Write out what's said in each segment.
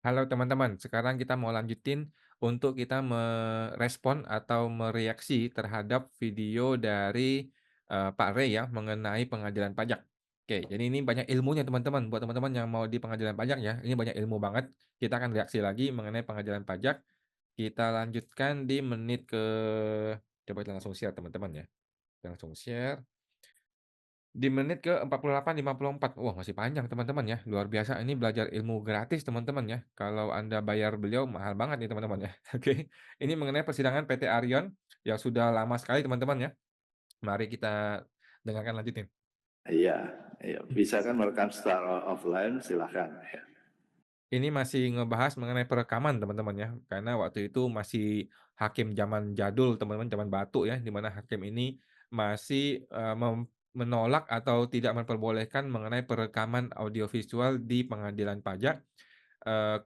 Halo teman-teman, sekarang kita mau lanjutin untuk kita merespon atau mereaksi terhadap video dari Pak Rey ya mengenai pengadilan pajak. Oke, jadi ini banyak ilmunya teman-teman. Buat teman-teman yang mau di pengadilan pajak ya, ini banyak ilmu banget. Kita akan reaksi lagi mengenai pengadilan pajak. Kita lanjutkan di menit ke, coba kita langsung share teman-teman ya. Kita langsung share. Di menit ke 48, 54. Wah, masih panjang teman-teman ya, luar biasa. Ini belajar ilmu gratis teman-teman ya. Kalau Anda bayar beliau mahal banget nih teman-teman ya. Oke, ini mengenai persidangan PT Arion yang sudah lama sekali teman-teman ya. Mari kita dengarkan lanjutin. Iya, iya. Bisa kan merekam secara offline, silakan. Ya. Ini masih ngebahas mengenai perekaman teman-teman ya, karena waktu itu masih hakim zaman jadul teman-teman, zaman batu ya, di mana hakim ini masih, menolak atau tidak memperbolehkan mengenai perekaman audiovisual di pengadilan pajak.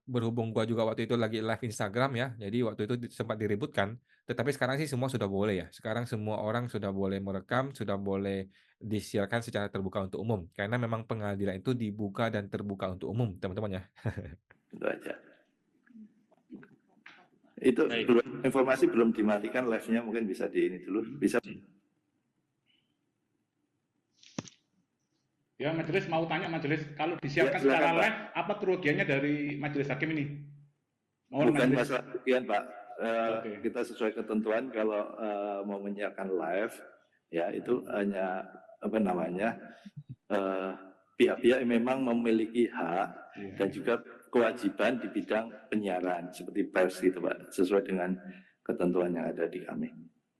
Berhubung gua juga waktu itu lagi live Instagram ya, jadi waktu itu sempat diributkan, tetapi sekarang sih semua sudah boleh ya. Sekarang semua orang sudah boleh merekam, sudah boleh disiarkan secara terbuka untuk umum, karena memang pengadilan itu dibuka dan terbuka untuk umum, teman-teman ya. Itu aja. Itu Baik. belum, informasi belum dimatikan live-nya, mungkin bisa di ini dulu. Bisa. Ya, majelis mau tanya majelis, kalau Ya, disiarkan secara silakan Pak. live, apa kerugiannya dari majelis hakim ini? Mohon Bukan majelis. masalah kerugian Pak. Oke. Kita sesuai ketentuan kalau mau menyiarkan live, ya itu hanya apa namanya eh, pihak-pihak yang memang memiliki hak Iya. dan juga kewajiban di bidang penyiaran seperti pers gitu Pak, sesuai dengan ketentuan yang ada di kami.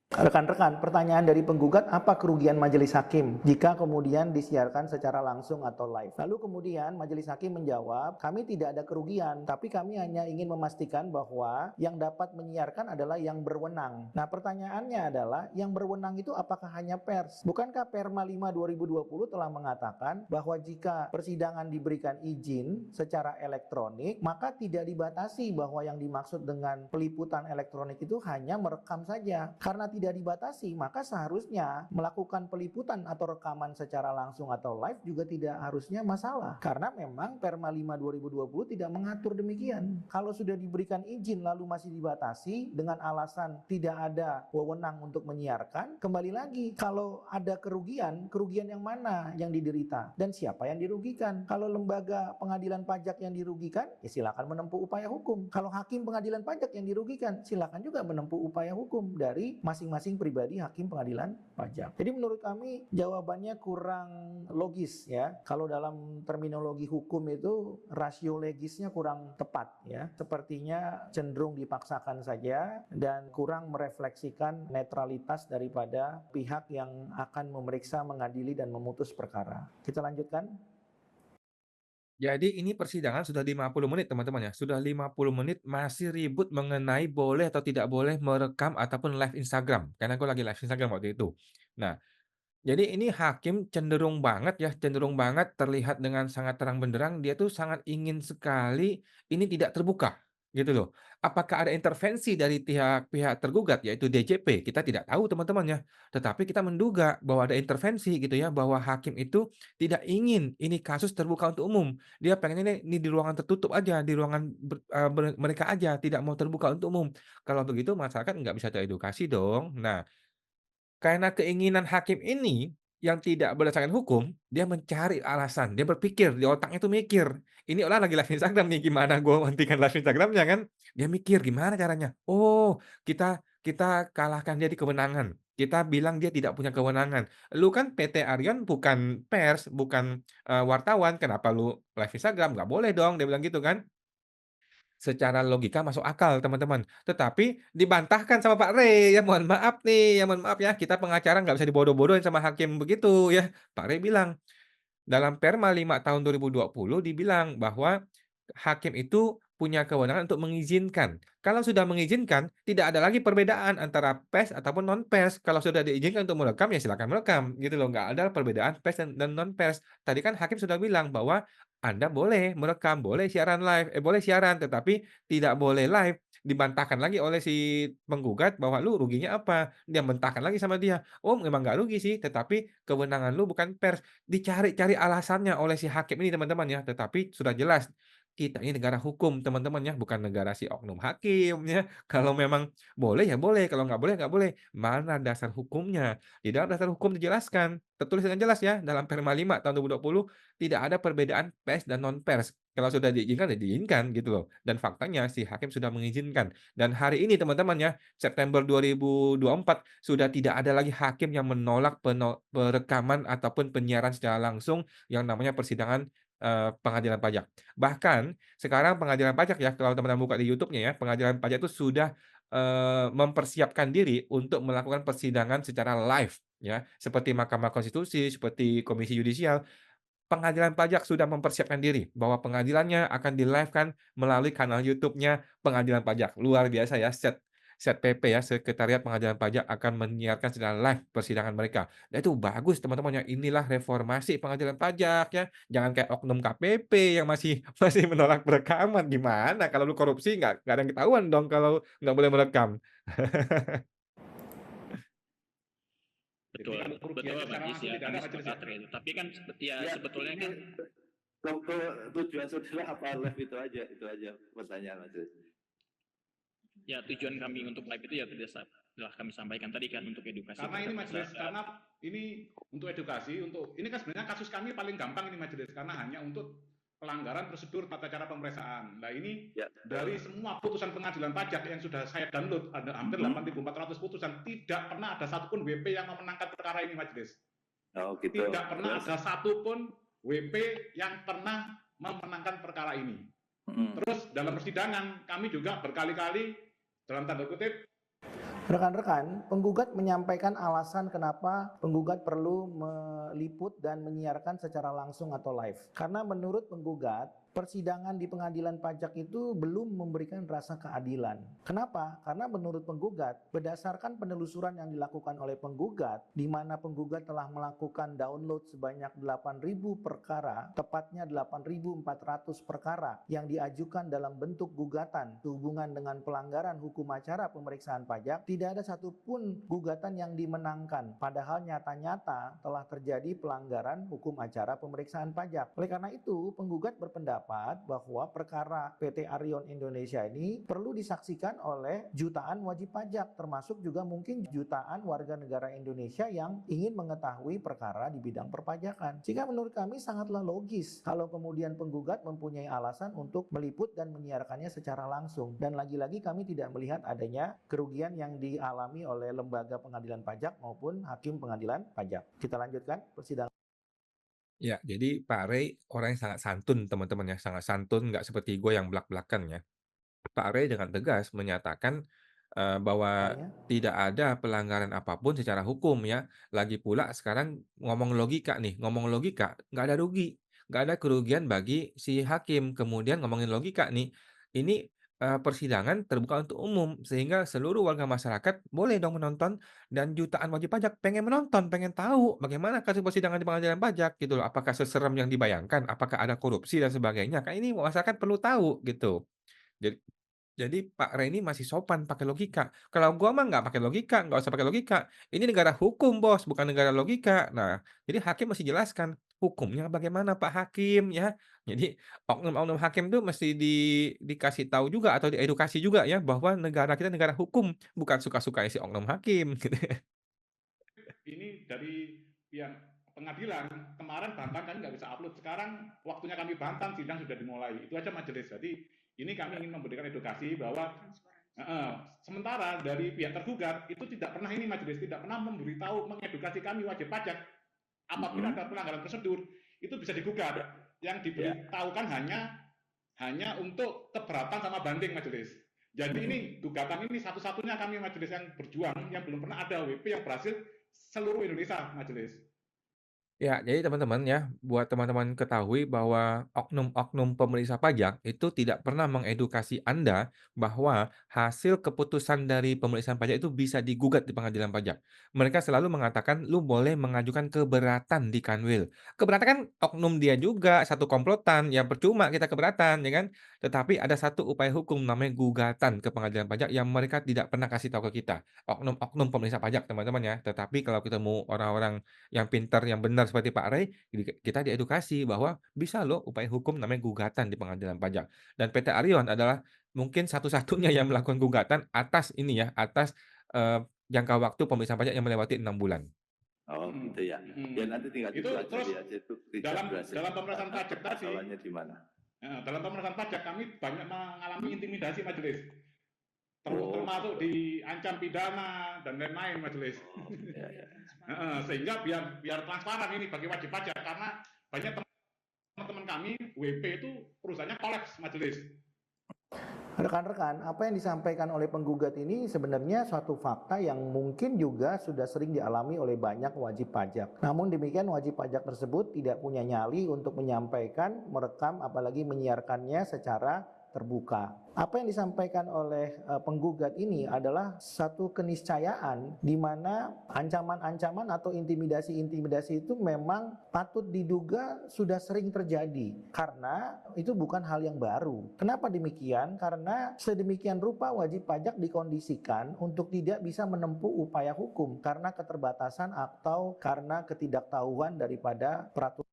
Rekan-rekan, pertanyaan dari penggugat, apa kerugian majelis hakim jika kemudian disiarkan secara langsung atau live? Lalu kemudian majelis hakim menjawab, kami tidak ada kerugian, tapi kami hanya ingin memastikan bahwa yang dapat menyiarkan adalah yang berwenang. Nah, pertanyaannya adalah, yang berwenang itu apakah hanya pers? Bukankah Perma 5 2020 telah mengatakan bahwa jika persidangan diberikan izin secara elektronik, maka tidak dibatasi bahwa yang dimaksud dengan peliputan elektronik itu hanya merekam saja. Karena tidak dibatasi, maka seharusnya melakukan peliputan atau rekaman secara langsung atau live juga tidak harusnya masalah. Karena memang Perma 5 2020 tidak mengatur demikian. Kalau sudah diberikan izin lalu masih dibatasi dengan alasan tidak ada wewenang untuk menyiarkan, kembali lagi, kalau ada kerugian, kerugian yang mana yang diderita dan siapa yang dirugikan? Kalau lembaga pengadilan pajak yang dirugikan, ya silakan menempuh upaya hukum. Kalau hakim pengadilan pajak yang dirugikan, silakan juga menempuh upaya hukum dari masing-masing pribadi hakim pengadilan pajak. Jadi menurut kami jawabannya kurang logis ya. Kalau dalam terminologi hukum itu rasio legisnya kurang tepat ya. Sepertinya cenderung dipaksakan saja dan kurang merefleksikan netralitas daripada pihak yang akan memeriksa, mengadili dan memutus perkara. Kita lanjutkan. Jadi ini persidangan sudah 50 menit teman-teman ya, sudah 50 menit masih ribut mengenai boleh atau tidak boleh merekam ataupun live Instagram, karena gue lagi live Instagram waktu itu. Nah, jadi ini hakim cenderung banget ya, cenderung banget terlihat dengan sangat terang benderang, dia tuh sangat ingin sekali ini tidak terbuka, gitu loh. Apakah ada intervensi dari pihak tergugat, yaitu DJP? Kita tidak tahu teman-teman ya, tetapi kita menduga bahwa ada intervensi gitu ya, bahwa hakim itu tidak ingin ini kasus terbuka untuk umum. Dia pengennya ini di ruangan tertutup aja, di ruangan mereka aja, tidak mau terbuka untuk umum. Kalau begitu masyarakat nggak bisa teredukasi dong. Nah, karena keinginan hakim ini, yang tidak berdasarkan hukum, dia mencari alasan, dia berpikir, di otaknya itu mikir, "Ini orang lagi live Instagram nih, gimana gua menghentikan live Instagram-nya kan?" Dia mikir, "Gimana caranya? Oh, kita kita kalahkan dia di kewenangan. Kita bilang dia tidak punya kewenangan. Lu kan PT Arion bukan pers, bukan, wartawan, kenapa lu live Instagram? Nggak boleh dong," dia bilang gitu kan. Secara logika masuk akal teman-teman, tetapi dibantahkan sama Pak Rey, ya mohon maaf nih, ya mohon maaf ya, kita pengacara nggak bisa dibodoh-bodohin sama hakim begitu ya. Pak Rey bilang, dalam Perma 5 tahun 2020 dibilang bahwa hakim itu punya kewenangan untuk mengizinkan. Kalau sudah mengizinkan, tidak ada lagi perbedaan antara pers ataupun non-pers. Kalau sudah diizinkan untuk merekam, ya silakan merekam, gitu loh. Nggak ada perbedaan pers dan non-pers. Tadi kan hakim sudah bilang bahwa Anda boleh merekam, boleh siaran live, boleh siaran, tetapi tidak boleh live. Dibantahkan lagi oleh si penggugat bahwa, "Lu ruginya apa?" Dia mentahkan lagi sama dia, "Oh, memang nggak rugi sih, tetapi kewenangan lu bukan pers." Dicari-cari alasannya oleh si hakim ini teman-teman ya, tetapi sudah jelas kita ini negara hukum teman-teman ya, bukan negara si oknum hakim ya. Kalau memang boleh ya boleh, kalau nggak boleh nggak boleh. Mana dasar hukumnya? Di dalam dasar hukum dijelaskan, tertulis dengan jelas ya, dalam Perma 5 tahun 2020, tidak ada perbedaan pers dan non pers. Kalau sudah diizinkan ya diizinkan gitu loh. Dan faktanya si hakim sudah mengizinkan. Dan hari ini teman-teman ya, September 2024 sudah tidak ada lagi hakim yang menolak perekaman ataupun penyiaran secara langsung yang namanya persidangan pengadilan pajak. Bahkan sekarang pengadilan pajak ya, kalau teman-teman buka di YouTube-nya ya, pengadilan pajak itu sudah mempersiapkan diri untuk melakukan persidangan secara live ya, seperti Mahkamah Konstitusi, seperti Komisi Yudisial. Pengadilan pajak sudah mempersiapkan diri bahwa pengadilannya akan di-live-kan melalui kanal YouTube-nya pengadilan pajak. Luar biasa ya, PP ya, Sekretariat Pengadilan Pajak akan menyiarkan secara live persidangan mereka. Dan itu bagus teman-teman ya, inilah reformasi pengadilan pajak ya. Jangan kayak oknum KPP yang masih masih menolak perekaman, gimana kalau lu korupsi nggak ada yang ketahuan dong kalau nggak boleh merekam. Jadi Betul, kalau betul kerugiannya secara Mas Jis langsung ya, tidak kami ada majelis ya? sepakat terkait itu. Tapi kan ya Ya, sebetulnya ini kan tujuan saudara apa live itu aja pertanyaan Mas. ya tujuan kami untuk live itu ya telah kami sampaikan tadi kan untuk edukasi Karena ini terhadap majelis, masyarakat. karena ini untuk edukasi, ini kan sebenarnya kasus kami paling gampang ini majelis, karena hanya untuk pelanggaran prosedur tata cara pemeriksaan. Nah ini Ya. dari semua putusan pengadilan pajak yang sudah saya download, ada hampir 8.400 putusan, tidak pernah ada satupun WP yang memenangkan perkara ini majelis. Oh gitu. Tidak pernah ada satupun WP yang pernah memenangkan perkara ini. Terus dalam persidangan kami juga berkali-kali dalam tanda kutip Rekan-rekan, penggugat menyampaikan alasan kenapa penggugat perlu meliput dan menyiarkan secara langsung atau live. Karena menurut penggugat, persidangan di pengadilan pajak itu belum memberikan rasa keadilan. Kenapa? Karena menurut penggugat, berdasarkan penelusuran yang dilakukan oleh penggugat, di mana penggugat telah melakukan download sebanyak 8.000 perkara, tepatnya 8.400 perkara yang diajukan dalam bentuk gugatan sehubungan dengan pelanggaran hukum acara pemeriksaan pajak, tidak ada satupun gugatan yang dimenangkan. Padahal nyata-nyata telah terjadi pelanggaran hukum acara pemeriksaan pajak. Oleh karena itu, penggugat berpendapat bahwa perkara PT Arion Indonesia ini perlu disaksikan oleh jutaan wajib pajak, termasuk juga mungkin jutaan warga negara Indonesia yang ingin mengetahui perkara di bidang perpajakan. Sehingga menurut kami sangatlah logis kalau kemudian penggugat mempunyai alasan untuk meliput dan menyiarkannya secara langsung. Dan lagi-lagi kami tidak melihat adanya kerugian yang dialami oleh lembaga pengadilan pajak maupun hakim pengadilan pajak. Kita lanjutkan persidangan. Ya, jadi Pak Rey orang yang sangat santun teman-teman ya, sangat santun, nggak seperti gue yang belak-belakan ya. Pak Rey dengan tegas menyatakan bahwa tidak ada pelanggaran apapun secara hukum ya. Lagi pula sekarang ngomong logika nih, ngomong logika nggak ada rugi, nggak ada kerugian bagi si hakim. Kemudian ngomongin logika nih, ini persidangan terbuka untuk umum sehingga seluruh warga masyarakat boleh dong menonton dan jutaan wajib pajak pengen menonton, pengen tahu bagaimana kasus persidangan di pengadilan pajak gitu loh. Apakah seserem yang dibayangkan? Apakah ada korupsi dan sebagainya? Kan ini masyarakat perlu tahu gitu. Jadi Pak Rey ini masih sopan pakai logika. Kalau gua mah nggak pakai logika, nggak usah pakai logika. Ini negara hukum, Bos, bukan negara logika. Nah, jadi hakim mesti jelaskan hukumnya bagaimana Pak Hakim ya. Jadi oknum-oknum hakim tuh mesti dikasih tahu juga atau diedukasi juga ya bahwa negara kita negara hukum, bukan suka-suka si oknum hakim gitu. ini dari pihak pengadilan kemarin Bantan kan nggak bisa upload, sekarang waktunya kami Bantan sidang sudah dimulai, itu aja majelis. Jadi ini kami ingin memberikan edukasi bahwa sementara dari pihak tergugat itu tidak pernah ini majelis tidak pernah memberitahu mengedukasi kami wajib pajak apabila ada pelanggaran prosedur itu bisa digugat, yang diberitahukan hanya untuk keberatan sama banding majelis. Jadi ini gugatan ini satu-satunya kami majelis yang berjuang yang belum pernah ada WP yang berhasil seluruh Indonesia majelis. Ya, jadi teman-teman ya, buat teman-teman ketahui bahwa oknum-oknum pemeriksa pajak itu tidak pernah mengedukasi Anda bahwa hasil keputusan dari pemeriksaan pajak itu bisa digugat di pengadilan pajak. Mereka selalu mengatakan, lu boleh mengajukan keberatan di Kanwil. Keberatan kan oknum dia juga, satu komplotan, yang percuma kita keberatan, ya kan? Tetapi ada satu upaya hukum namanya gugatan ke pengadilan pajak yang mereka tidak pernah kasih tahu ke kita. Oknum-oknum pemeriksa pajak, teman-teman ya. Tetapi kalau ketemu orang-orang yang pintar, yang benar pintar seperti Pak Ray, kita diedukasi bahwa bisa loh upaya hukum namanya gugatan di pengadilan pajak. Dan PT Arion adalah mungkin satu-satunya yang melakukan gugatan atas ini ya, atas, jangka waktu pemeriksaan pajak yang melewati 6 bulan. Oh Mhm, gitu ya. Ya mhm. nanti tinggal Itu terus dipelajari aja itu tidak berhasil dalam pemeriksaan pajak tadi, masalahnya di mana. dalam pemeriksaan pajak kami banyak mengalami intimidasi majelis, Oh, termasuk diancam pidana dan lain-lain majelis. oh, ya, ya. Sehingga biar transparan ini bagi wajib pajak, karena banyak teman-teman kami WP itu perusahaannya kolaps majelis. Rekan-rekan, apa yang disampaikan oleh penggugat ini sebenarnya suatu fakta yang mungkin juga sudah sering dialami oleh banyak wajib pajak. Namun demikian wajib pajak tersebut tidak punya nyali untuk menyampaikan, merekam, apalagi menyiarkannya secara terbuka. Apa yang disampaikan oleh penggugat ini adalah satu keniscayaan di mana ancaman-ancaman atau intimidasi-intimidasi itu memang patut diduga sudah sering terjadi karena itu bukan hal yang baru. Kenapa demikian? Karena sedemikian rupa wajib pajak dikondisikan untuk tidak bisa menempuh upaya hukum karena keterbatasan atau karena ketidaktahuan daripada peraturan.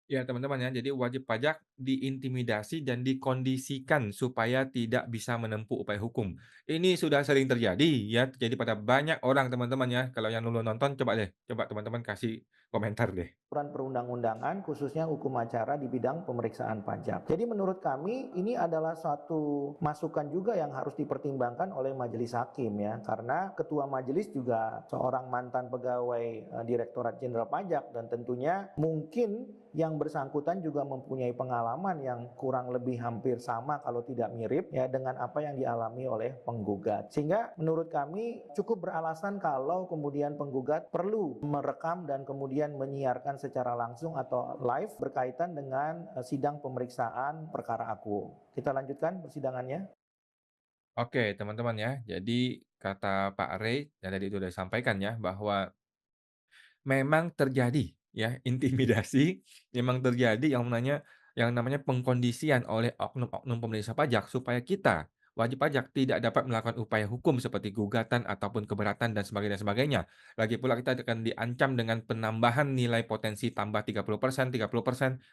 Ya, teman-teman ya, jadi wajib pajak diintimidasi dan dikondisikan supaya tidak bisa menempuh upaya hukum. Ini sudah sering terjadi ya, terjadi pada banyak orang teman-teman ya. Kalau yang dulu nonton coba teman-teman kasih komentar deh. Perundang-undangan khususnya hukum acara di bidang pemeriksaan pajak. Jadi menurut kami ini adalah suatu masukan juga yang harus dipertimbangkan oleh majelis hakim ya, karena ketua majelis juga seorang mantan pegawai Direktorat Jenderal Pajak dan tentunya mungkin yang bersangkutan juga mempunyai pengalaman yang kurang lebih hampir sama kalau tidak mirip ya dengan apa yang dialami oleh penggugat. Sehingga menurut kami cukup beralasan kalau kemudian penggugat perlu merekam dan kemudian menyiarkan secara langsung atau live berkaitan dengan sidang pemeriksaan perkara aku. Kita lanjutkan persidangannya. Oke, teman-teman ya. Jadi kata Pak Ray yang tadi itu sudah disampaikan ya bahwa memang terjadi ya intimidasi, memang terjadi yang namanya pengkondisian oleh oknum-oknum pemeriksa pajak supaya kita wajib pajak tidak dapat melakukan upaya hukum seperti gugatan ataupun keberatan dan sebagainya. Lagi pula kita akan diancam dengan penambahan nilai potensi tambah 30%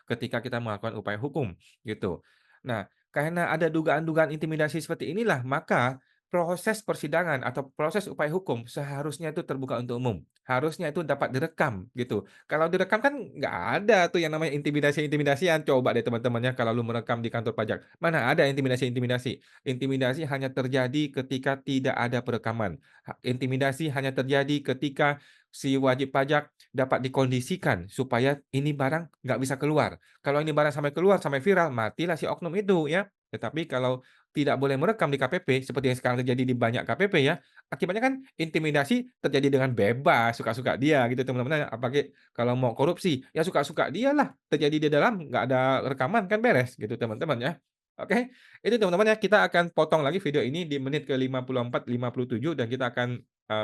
ketika kita melakukan upaya hukum gitu. Nah, karena ada dugaan-dugaan intimidasi seperti inilah, maka proses persidangan atau proses upaya hukum seharusnya itu terbuka untuk umum. Harusnya itu dapat direkam gitu. Kalau direkam kan nggak ada tuh yang namanya intimidasi-intimidasian. Coba deh teman-teman ya kalau lu merekam di kantor pajak. Mana ada intimidasi-intimidasi. Intimidasi hanya terjadi ketika tidak ada perekaman. Intimidasi hanya terjadi ketika si wajib pajak dapat dikondisikan supaya ini barang nggak bisa keluar. Kalau ini barang sampai keluar, sampai viral, matilah si oknum itu ya. Tetapi kalau tidak boleh merekam di KPP, seperti yang sekarang terjadi di banyak KPP ya, akibatnya kan intimidasi terjadi dengan bebas, suka-suka dia gitu teman-teman ya, apalagi kalau mau korupsi, ya suka-suka dia lah, terjadi di dalam, nggak ada rekaman kan beres gitu teman-teman ya. Oke, itu teman-teman ya, kita akan potong lagi video ini di menit ke 54, 57 dan kita akan,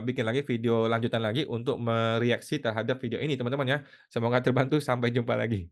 bikin lagi video lanjutan lagi untuk mereaksi terhadap video ini teman-teman ya. Semoga terbantu, sampai jumpa lagi.